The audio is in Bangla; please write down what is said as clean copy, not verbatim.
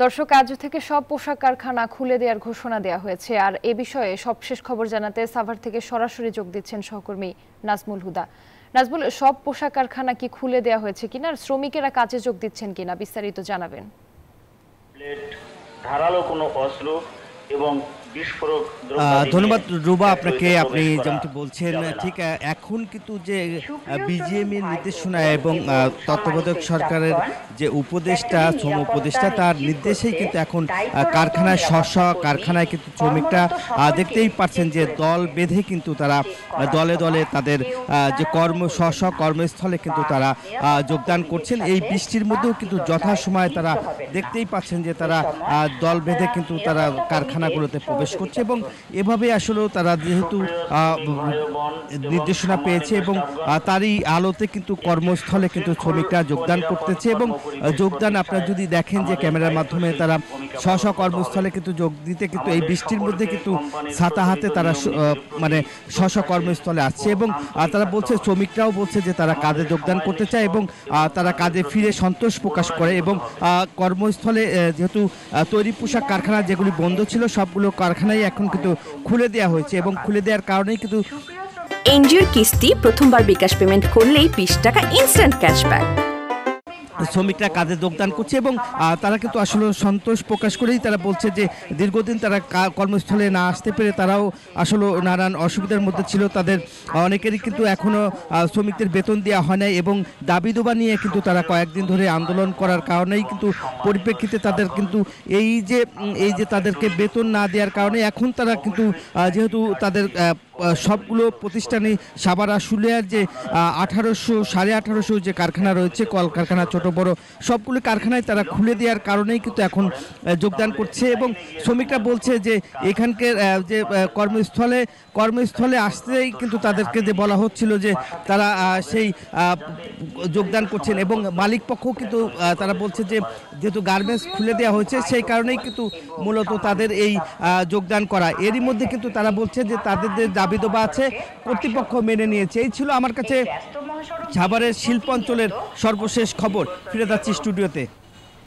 দর্শক, আজ থেকে সব পোশাক কারখানা খুলে দেওয়ার ঘোষণা দেওয়া হয়েছে। আর এ বিষয়ে সবশেষ খবর জানাতে সাভার থেকে সরাসরি যোগ দিচ্ছেন সহকর্মী নাজমুল হুদা। নাজমুল, সব পোশাক কারখানা কি খুলে দেওয়া হয়েছে কিনা, আর শ্রমিকেরা কাজে যোগ দিচ্ছেন কিনা বিস্তারিত জানাবেন। ধারালো কোনো অস্ত্র এবং বিস্ফোরক ধন্যবাদ রুবা আপনাকে। আপনি যেমনটি বলছেন ঠিক এখন কিন্তু যে বিজিএমইর নির্দেশনা এবং তত্ত্বাবধায়ক সরকারের যে উপদেষ্টা শ্রম উপদেষ্টা তার নির্দেশেই কিন্তু এখন কারখানায় কারখানায় কিন্তু শ্রমিকরা দেখতেই পাচ্ছেন যে দল বেঁধে কিন্তু তারা দলে দলে তাদের যে কর্মস্থলে কিন্তু তারা যোগদান করছেন। এই বৃষ্টির মধ্যেও কিন্তু যথাসময়ে তারা দেখতেই পাচ্ছেন যে তারা দল বেঁধে কিন্তু তারা কারখানাগুলোতে প্রবেশ করছে এবং এভাবে আসলেও তারা যেহেতু নির্দেশনা পেয়েছে এবং তারই আলোতে কিন্তু কর্মস্থলে কিন্তু শ্রমিকরা যোগদান করতেছে এবং যোগদান আপনারা যদি দেখেন যে ক্যামেরার মাধ্যমে তারা স্ব কর্মস্থলে কিন্তু যোগ দিতে কিন্তু এই বৃষ্টির মধ্যে কিন্তু ছাতা হাতে তারা মানে স্ব কর্মস্থলে আসছে এবং তারা বলছে, শ্রমিকরাও বলছে যে তারা কাজে যোগদান করতে চায় এবং তারা কাজে ফিরে সন্তোষ প্রকাশ করে এবং কর্মস্থলে যেহেতু তৈরি পোশাক কারখানা যেগুলি বন্ধ ছিল সবগুলো কারখানাই এখন কিন্তু খুলে দেওয়া হয়েছে এবং খুলে দেওয়ার কারণেই কিন্তু এনজিওর কিস্তি প্রথমবার বিকাশ পেমেন্ট করলেই 20 টাকা ইনস্ট্যান্ট ক্যাশব্যাক। শ্রমিকরা কাজে যোগদান করছে এবং তারা কিন্তু আসলে সন্তোষ প্রকাশ করেই তারা বলছে যে দীর্ঘদিন তারা কর্মস্থলে না আসতে পেরে তারাও আসলে নানান অসুবিধার মধ্যে ছিল। তাদের অনেকেরই কিন্তু এখনও শ্রমিকদের বেতন দেওয়া হয় নাই এবং দাবি দাবা নিয়ে কিন্তু তারা কয়েকদিন ধরে আন্দোলন করার কারণেই কিন্তু পরিপ্রেক্ষিতে তাদের কিন্তু এই যে তাদেরকে বেতন না দেওয়ার কারণে এখন তারা কিন্তু যেহেতু তাদের সবগুলো প্রতিষ্ঠানে সাভার আশুলিয়ার যে 1800 যে কারখানা রয়েছে, কলকারখানা ছোট বড় সবগুলো কারখানায় তারা খুলে দেওয়ার কারণেই কিন্তু এখন যোগদান করছে এবং শ্রমিকরা বলছে যে এখানকার যে কর্মস্থলে আসতেই কিন্তু তাদেরকে যে বলা হচ্ছিল যে তারা সেই যোগদান করছেন এবং মালিক পক্ষ কিন্তু তারা বলছে যে যেহেতু গার্মেন্টস খুলে দেওয়া হয়েছে সেই কারণেই কিন্তু মূলত তাদের এই যোগদান করা। এরই মধ্যে কিন্তু তারা বলছে যে তাদের যে দাবি দাবা আছে কর্তৃপক্ষ মেনে নিয়েছে। এই ছিল আমার কাছে সাভারের শিল্প অঞ্চলের সর্বশেষ খবর। ফিরে যাচ্ছি স্টুডিওতে।